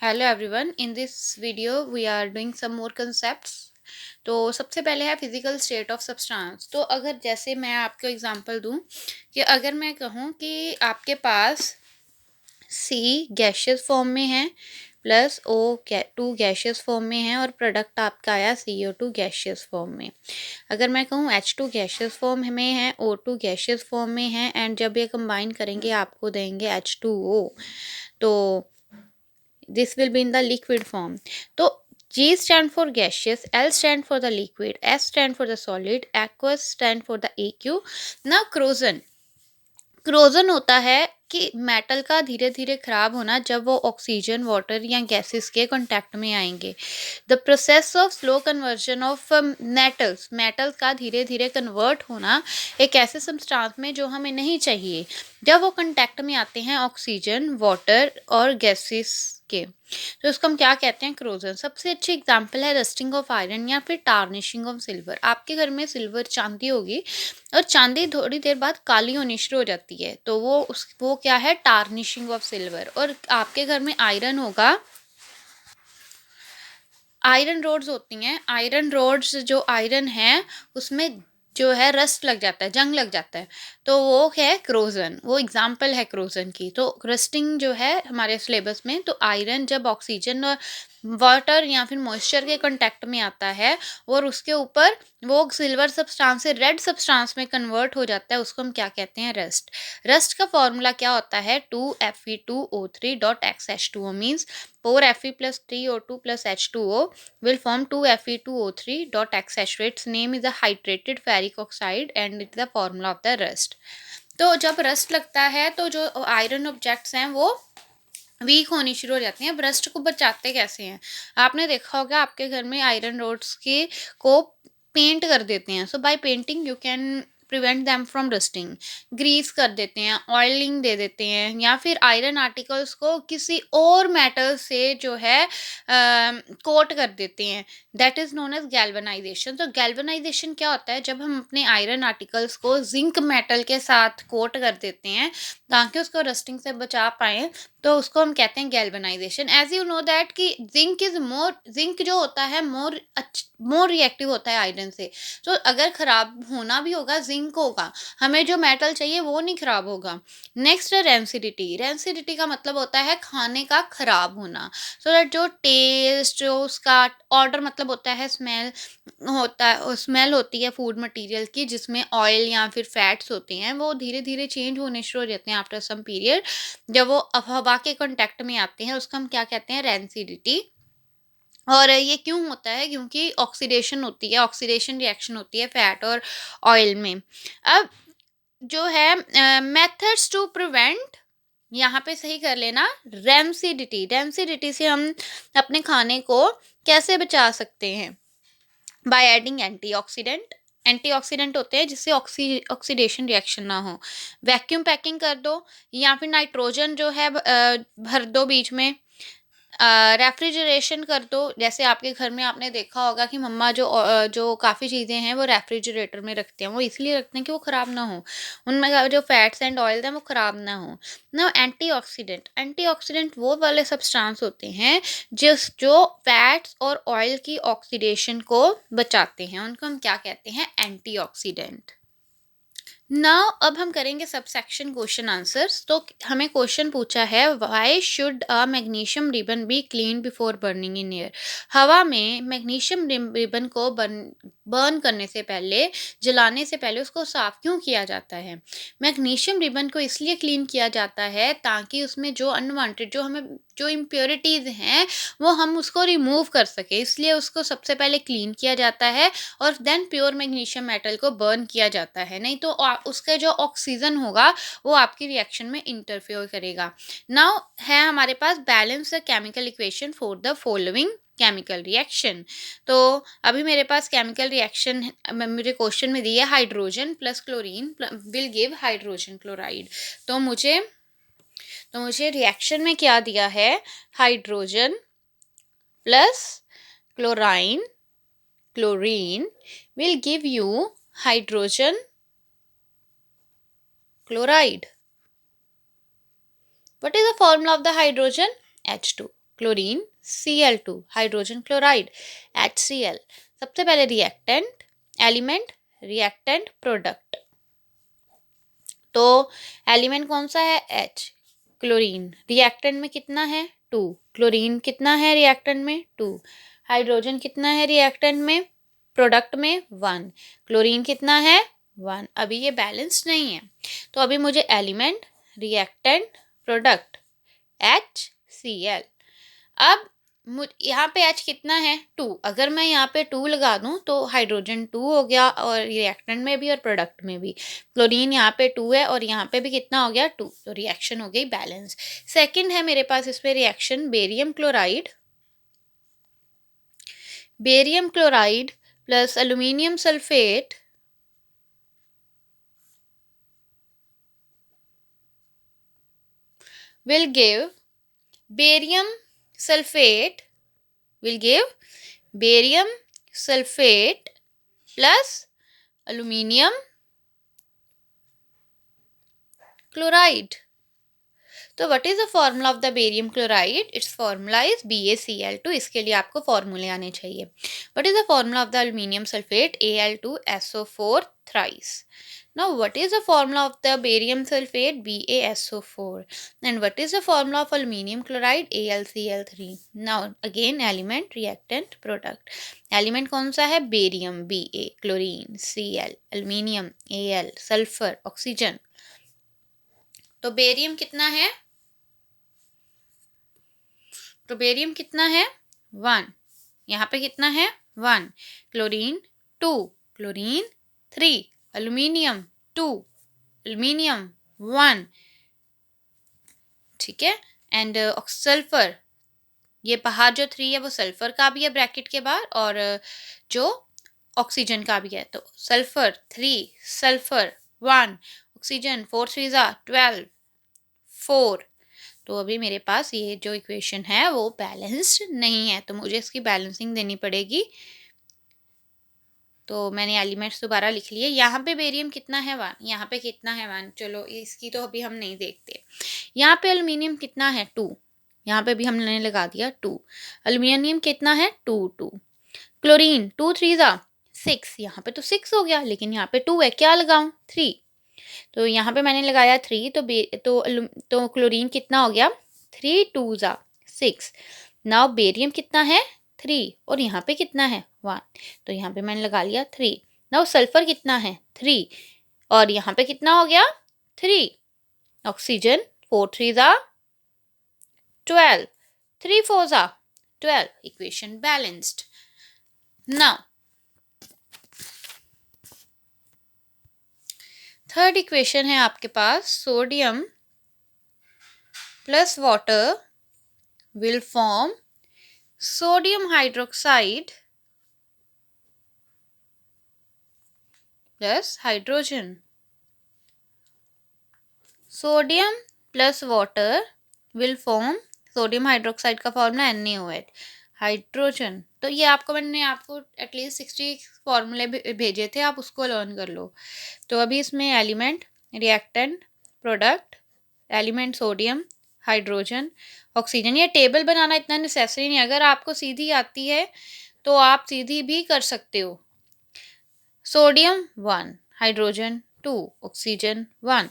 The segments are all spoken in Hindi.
Hello everyone, in this video we are doing some more concepts. तो सबसे पहले है फिजिकल स्टेट ऑफ सब्सटेंस। तो अगर जैसे मैं आपको एग्जांपल दूं कि अगर मैं कहूं कि आपके पास सी गैशियस फॉर्म में है plus O two gaseous form में है और प्रोडक्ट आपका आया CO2 गैशियस फॉर्म में। अगर मैं कहूँ H2 गैशियस फॉर्म में है, O2 गैशियस फॉर्म में है एंड जब ये कंबाइन करेंगे आपको देंगे H2O। तो this will be in the liquid form. तो G stand for gaseous, L stand for the liquid, S stand for the solid, aqueous stand for the AQ. Now corrosion होता है कि मेटल का धीरे धीरे खराब होना जब वो ऑक्सीजन वाटर या गैसेस के कांटेक्ट में आएंगे। The process of slow conversion of metals का धीरे धीरे कन्वर्ट होना एक ऐसे सब्सटेंस में जो हमें नहीं चाहिए जब वो कांटेक्ट में आते हैं ऑक्सीजन वाटर और गैसेस के। तो इसको हम क्या कहते हैं? क्रोजन। सबसे अच्छी एग्जांपल है रस्टिंग ऑफ आयरन या फिर टार्निशिंग ऑफ सिल्वर। आपके घर में सिल्वर चांदी होगी और चांदी थोड़ी देर बाद काली होनी शुरू हो जाती है, तो वो क्या है? Tarnishing of silver. और आपके घर में आयरन होगा, आयरन रोड्स होती हैं, आयरन रोड्स जो आयरन है उसमें जो है रस्ट लग जाता है, जंग लग जाता है, तो वो है क्रोजन। वो एग्जाम्पल है क्रोजन की। तो रस्टिंग जो है हमारे सिलेबस में, तो आयरन जब ऑक्सीजन और वाटर या फिर मॉइस्चर के कांटेक्ट में आता है और उसके ऊपर वो सिल्वर सब्सटेंस से रेड सब्सटेंस में कन्वर्ट हो जाता है, उसको हम क्या कहते हैं? रस्ट। रस्ट का फॉर्मूला क्या होता है? 2Fe2O3 dot XH2O means 4Fe plus 3O2 plus H2O will form 2Fe2O3 dot XH2. Its name is a hydrated ferric oxide and it's the formula of the rust. तो जब रस्ट लगता है तो जो आयरन ऑब्जेक्ट्स हैं वो वीक होनी शुरू हो जाती हैं। अब रस्ट को बचाते कैसे हैं? आपने देखा होगा आपके घर में आयरन रोड्स के को पेंट कर देते हैं। So by painting you can prevent them from rusting. Grease कर देते हैं, ऑयलिंग दे देते हैं, या फिर आयरन आर्टिकल्स को किसी और मेटल से जो है कोट कर देते हैं। That is known as galvanisation. तो गैल्वेनाइजेशन क्या होता है? जब हम अपने आयरन आर्टिकल्स को जिंक मेटल के साथ कोट कर देते हैं ताकि उसको रस्टिंग से बचा पाएँ, तो उसको हम कहते हैं galvanisation. As you know that कि जिंक जो होता है मोर रिएक्टिव होता है आयरन से। तो अगर खराब होना भी होगा जिंक होगा, हमें जो मेटल चाहिए वो नहीं खराब होगा। नेक्स्ट है रेंसिडिटी। रेंसिडिटी का मतलब होता है खाने का खराब होना। सो दैट जो टेस्ट, जो उसका ऑर्डर मतलब होता है स्मेल होता है, स्मेल होती है फूड मटेरियल की जिसमें ऑयल या फिर फैट्स होते हैं, वो धीरे धीरे चेंज होने शुरू हो जाते हैं आफ्टर सम पीरियड। जब वो हवा के कांटेक्ट में आते हैं उसको हम क्या कहते हैं? रेंसिडिटी। और ये क्यों होता है? क्योंकि ऑक्सीडेशन होती है, ऑक्सीडेशन रिएक्शन होती है फैट और ऑयल में। अब जो है मेथड्स टू प्रिवेंट, यहाँ पे सही कर लेना, रेंसिडिटी। रेंसिडिटी से हम अपने खाने को कैसे बचा सकते हैं? By adding antioxidant. एंटीऑक्सीडेंट होते हैं जिससे ऑक्सीडेशन रिएक्शन ना हो। वैक्यूम पैकिंग कर दो या फिर नाइट्रोजन जो है भर दो बीच में। रेफ्रिजरेशन कर दो। जैसे आपके घर में आपने देखा होगा कि मम्मा जो काफ़ी चीज़ें हैं वो रेफ्रिजरेटर में रखते हैं। वो इसलिए रखते हैं कि वो ख़राब ना हो, उनमें का जो फैट्स एंड ऑयल हैं वो ख़राब ना हो। ना एंटीऑक्सीडेंट। एंटीऑक्सीडेंट वो वाले सब्सटेंस होते हैं जो फैट्स और ऑयल की ऑक्सीडेशन को बचाते हैं, उनको हम क्या कहते हैं? एंटीऑक्सीडेंट। नाउ अब हम करेंगे सबसेक्शन क्वेश्चन आंसर्स। तो हमें क्वेश्चन पूछा है, why should a magnesium ribbon be clean before burning in air. हवा में मैग्नीशियम रिबन को बर्न करने से पहले, जलाने से पहले उसको साफ क्यों किया जाता है? मैग्नीशियम रिबन को इसलिए क्लीन किया जाता है ताकि उसमें जो अनवांटेड, जो इम्प्योरिटीज़ हैं वो हम उसको रिमूव कर सके, इसलिए उसको सबसे पहले क्लीन किया जाता है और देन प्योर मैग्नीशियम मेटल को बर्न किया जाता है। नहीं तो उसका जो ऑक्सीजन होगा वो आपकी रिएक्शन में इंटरफेयर करेगा। नाउ है हमारे पास balance the chemical equation for the following chemical reaction. तो अभी मेरे पास केमिकल रिएक्शन मुझे क्वेश्चन में दिया है, hydrogen plus chlorine will give hydrogen chloride. तो मुझे रिएक्शन में क्या दिया है? Hydrogen plus chlorine will give you hydrogen chloride. What is the formula of the hydrogen? H2. Chlorine Cl2, hydrogen chloride HCl। सबसे पहले रिएक्टेंट, एलिमेंट, रिएक्टेंट, प्रोडक्ट। तो एलिमेंट कौन सा है? H, chlorine. रिएक्टेंट में कितना है? 2। क्लोरीन कितना है रिएक्टेंट में? 2। हाइड्रोजन कितना है रिएक्टेंट में? प्रोडक्ट में 1। क्लोरीन कितना है? 1। अभी ये बैलेंस नहीं है, तो अभी मुझे एलिमेंट, रिएक्टेंट, प्रोडक्ट HCl। अब यहाँ पे H कितना है? 2। अगर मैं यहाँ पे 2 लगा दूँ तो हाइड्रोजन 2 हो गया, और रिएक्टेंट में भी और प्रोडक्ट में भी। क्लोरीन यहाँ पे 2 है और यहाँ पे भी कितना हो गया? 2। तो रिएक्शन हो गई बैलेंस। सेकंड है मेरे पास इसमें reaction barium chloride, barium chloride plus aluminium sulphate will give barium sulfate, will give barium sulfate plus aluminium chloride. तो what is the formula of the barium chloride? It's formula is BaCl2। इसके लिए आपको फॉर्मूले आने चाहिए। What is the formula of the aluminium sulphate? Al2SO4 thrice. Now what is the formula of the barium sulfate? BaSO4. And what is the formula of aluminium chloride? AlCl3. Now again element, reactant, product. Element कौन सा है? Barium Ba, chlorine Cl, aluminium Al, sulphur oxygen. तो बेरियम कितना है? तो बेरियम कितना है? 1। यहाँ पे कितना है? 1। Chlorine 2, chlorine 3, aluminium 2, aluminium 1। ठीक है। एंड सल्फर, ये बाहर जो 3 है वो सल्फर का भी है ब्रैकेट के बाहर, और जो ऑक्सीजन का भी है। तो सल्फर 3, सल्फर 1, ऑक्सीजन 4 3 12 4। तो अभी मेरे पास ये जो इक्वेशन है वो बैलेंस्ड नहीं है, तो मुझे इसकी बैलेंसिंग देनी पड़ेगी। तो मैंने एलिमेंट्स दोबारा लिख लिए। यहाँ पे बेरियम कितना है? 1। यहाँ पे कितना है? 1। चलो इसकी तो अभी हम नहीं देखते। यहाँ पे एल्यूमिनियम कितना है? 2। यहाँ पे भी हमने लगा दिया 2। एल्यूमिनियम कितना है? 2 2। क्लोरीन 2 3 6। यहाँ पे तो 6 हो गया, लेकिन यहाँ पे 2 है, क्या लगाऊं? 3। तो यहाँ पे मैंने लगाया 3, तो क्लोरीन कितना हो गया? 3 2 6। नाउ बेरियम कितना है? 3, और यहाँ पे कितना है? 1। तो यहाँ पे मैंने लगा लिया 3। नाउ सल्फर कितना है? 3, और यहाँ पे कितना हो गया? 3। Oxygen 4 3 12, 3 4 12। Equation balanced. Now third equation है आपके पास, sodium plus water will form sodium hydroxide plus hydrogen. Sodium plus water will form, sodium hydroxide का फॉर्मूला NaOH, हाइड्रोजन। तो ये मैंने आपको एटलीस्ट 60 फॉर्मूले भेजे थे, आप उसको लर्न कर लो। तो अभी इसमें element, reactant, product, element sodium, hydrogen, oxygen. ये टेबल बनाना इतना नेसेसरी नहीं, अगर आपको सीधी आती है तो आप सीधी भी कर सकते हो। Sodium 1, hydrogen 2, oxygen 1,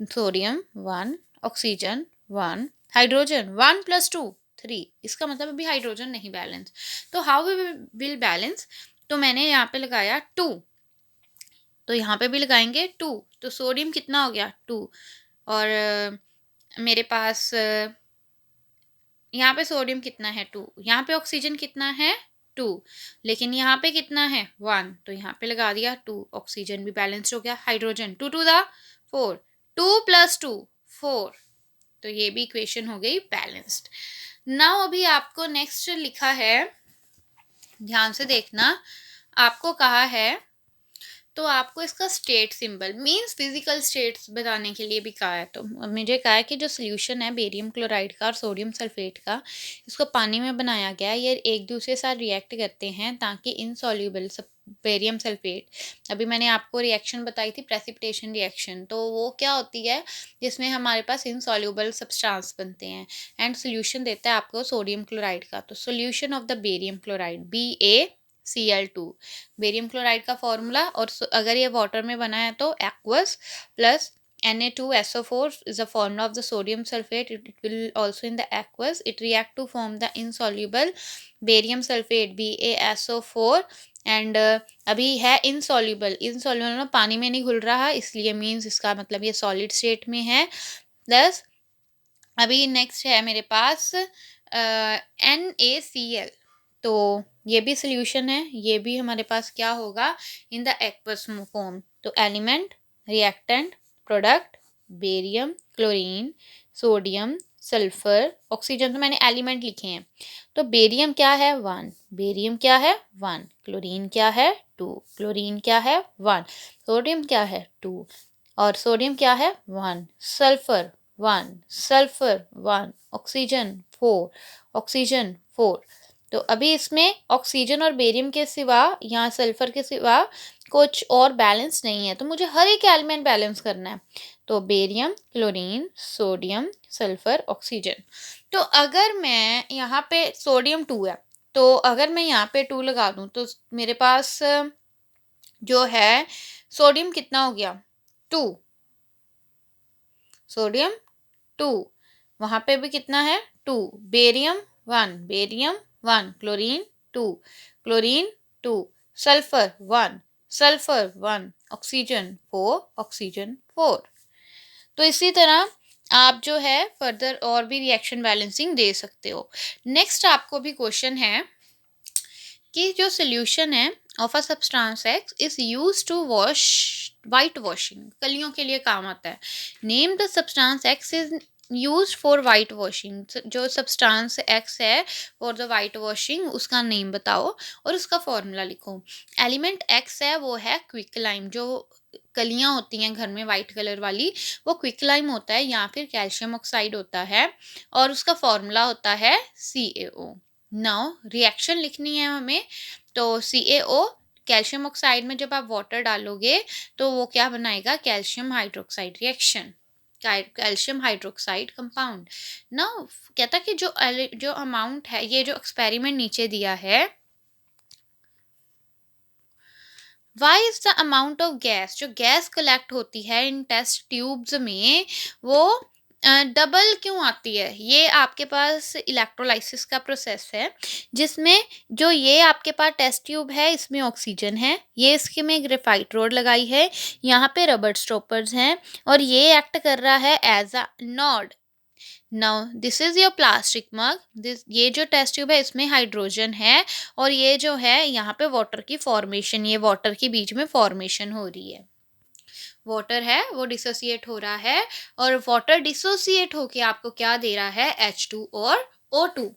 sodium 1, oxygen 1, hydrogen 1 + 2 3। इसका मतलब अभी हाइड्रोजन नहीं बैलेंस। तो हाउ विल बैलेंस? तो मैंने यहाँ पे लगाया 2, तो यहाँ पे भी लगाएंगे 2। तो सोडियम कितना हो गया? 2, और मेरे पास यहाँ पे सोडियम कितना है? 2। यहाँ पे ऑक्सीजन कितना है? 2। लेकिन यहाँ पे कितना है? 1। तो यहाँ पे लगा दिया 2। ऑक्सीजन भी बैलेंस्ड हो गया। हाइड्रोजन 2 2 4, 2 + 2 4। तो ये भी इक्वेशन हो गई बैलेंस्ड। नाउ अभी आपको नेक्स्ट लिखा है, ध्यान से देखना, आपको कहा है, तो आपको इसका state symbol means physical states बताने के लिए भी कहा है। तो मुझे कहा है कि जो सोल्यूशन है बेरियम क्लोराइड का और सोडियम सल्फेट का, इसको पानी में बनाया गया है। ये एक दूसरे के साथ रिएक्ट करते हैं ताकि इनसॉल्यूबल बेरियम सल्फेट। अभी मैंने आपको रिएक्शन बताई थी प्रेसिपिटेशन रिएक्शन, तो वो क्या होती है जिसमें हमारे पास इनसॉल्युबल सब्सटेंस बनते हैं एंड सोल्यूशन देता है आपको सोडियम क्लोराइड का। तो solution of the barium chloride BaCl2, barium chloride का फॉर्मूला। और अगर ये वाटर में बना है तो aqueous plus Na2SO4 is a formula of the sodium sulfate. It will also in the aqueous. It react to form the insoluble barium sulfate BaSO4 and अभी है इनसॉल्युबल। इनसॉल्युबल में पानी में नहीं घुल रहा, इसलिए मीन्स इसका मतलब ये सॉलिड स्टेट में है। प्लस अभी नेक्स्ट है मेरे पास NaCl, तो ये भी सोल्यूशन है, ये भी हमारे पास क्या होगा इन द एक्वस फॉर्म। तो element, reactant, product, barium, chlorine, sodium, sulphur, oxygen, तो मैंने एलिमेंट लिखे हैं। तो बेरियम क्या है 1, बेरियम क्या है 1, क्लोरीन क्या है 2, क्लोरीन क्या है 1, सोडियम क्या है 2 और सोडियम क्या है 1, सल्फर 1, सल्फर 1, ऑक्सीजन 4, ऑक्सीजन 4। तो अभी इसमें ऑक्सीजन और बेरियम के सिवा, यहाँ सल्फर के सिवा कुछ और बैलेंस नहीं है, तो मुझे हर एक एलिमेंट बैलेंस करना है। तो barium, chlorine, sodium, sulphur, oxygen. तो अगर मैं यहाँ पे सोडियम 2 है, तो अगर मैं यहाँ पे 2 लगा दूँ तो मेरे पास जो है सोडियम कितना हो गया 2, सोडियम 2, वहाँ पे भी कितना है 2, barium 1, barium 1, chlorine 2, chlorine 2, sulphur 1, sulphur 1, oxygen 4, oxygen 4। तो इसी तरह आप जो है फर्दर और भी रिएक्शन बैलेंसिंग दे सकते हो। नेक्स्ट आपको भी क्वेश्चन है कि जो सोल्यूशन है of a substance X is use to wash white washing, कलियों के लिए काम आता है। Name the substance X is use for white washing, जो सब्सटेंस एक्स है फॉर द वाइट वॉशिंग उसका नेम बताओ और उसका फॉर्मूला लिखो। एलिमेंट एक्स है वो है क्विक लाइम, जो कलियां होती हैं घर में वाइट कलर वाली वो क्विक लाइम होता है या फिर कैल्शियम ऑक्साइड होता है और उसका फॉर्मूला होता है CaO। नाउ रिएक्शन लिखनी है हमें, तो CaO कैल्शियम ऑक्साइड में जब आप वाटर डालोगे तो वो क्या बनाएगा calcium hydroxide reaction, calcium hydroxide compound. ना कहता कि जो अमाउंट है, ये जो एक्सपेरिमेंट नीचे दिया है, Y is the amount of gas, जो गैस कलेक्ट होती है इन टेस्ट ट्यूब्स में वो डबल क्यों आती है। ये आपके पास इलेक्ट्रोलाइसिस का प्रोसेस है जिसमें जो ये आपके पास टेस्ट ट्यूब है इसमें ऑक्सीजन है, ये इसके में ग्रेफाइट रोड लगाई है, यहाँ पे रबर स्टॉपर्स हैं और ये एक्ट कर रहा है as a node. Now this is your plastic mug, this ये जो टेस्ट ट्यूब है इसमें हाइड्रोजन है और ये जो है यहाँ पे वाटर की फॉर्मेशन, ये वाटर के बीच में फॉर्मेशन हो रही है, वाटर है वो डिसोसिएट हो रहा है और वाटर डिसोसिएट होके आपको क्या दे रहा है H2 और O2।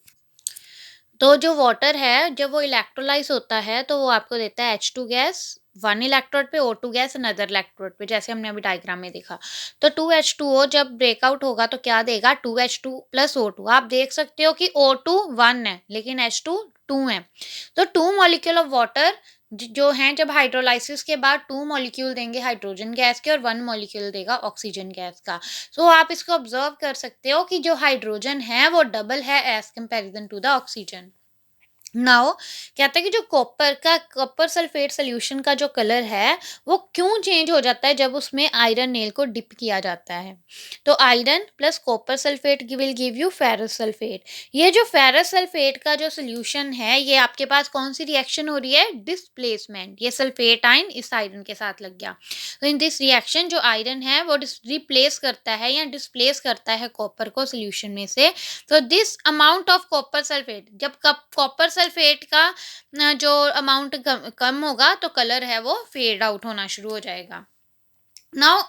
तो जो वाटर है जब वो इलेक्ट्रोलाइज होता है तो वो आपको देता है H2 गैस 1 इलेक्ट्रोड पे, O2 गैस अनदर इलेक्ट्रोड पे, जैसे हमने अभी डायग्राम में देखा। तो 2H2O जब ब्रेकआउट होगा तो क्या देगा 2H2 प्लस O2। आप देख सकते हो कि O2 1 है लेकिन H2 2 है। तो 2 मॉलिक्यूल ऑफ वाटर जो हैं जब हाइड्रोलाइसिस के बाद 2 मॉलिक्यूल देंगे हाइड्रोजन गैस के और 1 मॉलिक्यूल देगा ऑक्सीजन गैस का। सो आप इसको ऑब्जर्व कर सकते हो कि जो हाइड्रोजन है वो डबल है as comparison to the oxygen. Now कहते हैं कि जो कॉपर सल्फेट सोल्यूशन का जो कलर है वो क्यों चेंज हो जाता है जब उसमें आयरन नेल को डिप किया जाता है। तो iron plus copper sulphate will give you ferrous sulphate. ये जो फेरस सल्फेट का जो सोल्यूशन है ये आपके पास कौन सी रिएक्शन हो रही है डिस्प्लेसमेंट, ये सल्फेट आयन इस आयरन के साथ लग गया। तो इन दिस रिएक्शन जो आयरन है वो रिप्लेस करता है या डिस्प्लेस करता है कॉपर को सोल्यूशन में से। तो this amount of copper sulphate, जब कॉपर सल्फेट का जो अमाउंट कम होगा तो कलर है वो फेड आउट होना शुरू हो जाएगा। नाउ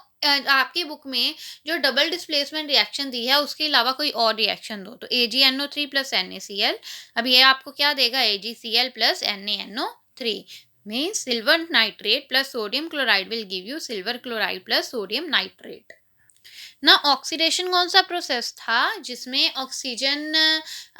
आपकी बुक में जो डबल डिस्प्लेसमेंट रिएक्शन दी है उसके अलावा कोई और रिएक्शन दो, तो AgNO3 प्लस NaCl। अब ये आपको क्या देगा AgCl plus NaNO3 means silver nitrate plus sodium chloride will give you silver chloride plus sodium nitrate. ना ऑक्सीडेशन कौन सा प्रोसेस था जिसमें ऑक्सीजन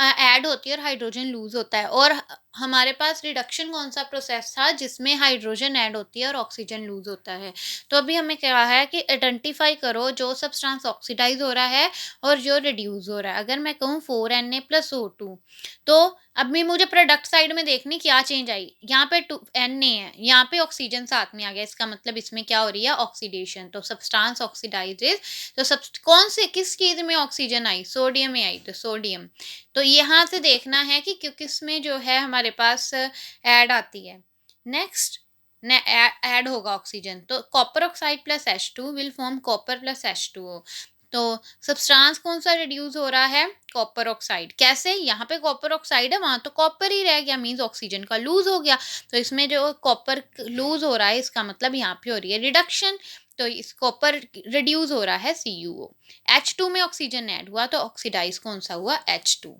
ऐड होती है और हाइड्रोजन लूज होता है, और हमारे पास रिडक्शन कौन सा प्रोसेस था जिसमें हाइड्रोजन ऐड होती है और ऑक्सीजन लूज होता है। तो अभी हमें कहा है कि आइडेंटिफाई करो जो सब्सटेंस ऑक्सीडाइज हो रहा है और जो रिड्यूस हो रहा है। अगर मैं कहूँ 4Na+O2, तो अभी मुझे प्रोडक्ट साइड में देखनी क्या चेंज आई। यहाँ पे टू Na है, यहाँ पे ऑक्सीजन साथ में आ गया, इसका मतलब इसमें क्या हो रही है, ऑक्सीडेशन। तो सब्सटेंस ऑक्सीडाइजेज, तो सब कौन से किस चीज में ऑक्सीजन आई, सोडियम में आई, तो सोडियम। तो यहाँ से देखना है कि किसमें जो है हमारे पास ऐड आती है। नेक्स्ट ने ऐड होगा ऑक्सीजन, तो copper oxide plus H2 will form copper plus H2O। तो सब्सटेंस कौन सा रिड्यूस हो रहा है, कॉपर ऑक्साइड। कैसे, यहाँ पे कॉपर ऑक्साइड है, वहां तो कॉपर ही रह गया, मीन्स ऑक्सीजन का लूज हो गया। तो इसमें जो कॉपर लूज हो रहा है, इसका मतलब यहाँ पे हो रही है रिडक्शन। तो इस कॉपर रिड्यूस हो रहा है CuO। H2 में ऑक्सीजन ऐड हुआ तो ऑक्सीडाइज कौन सा हुआ, H2।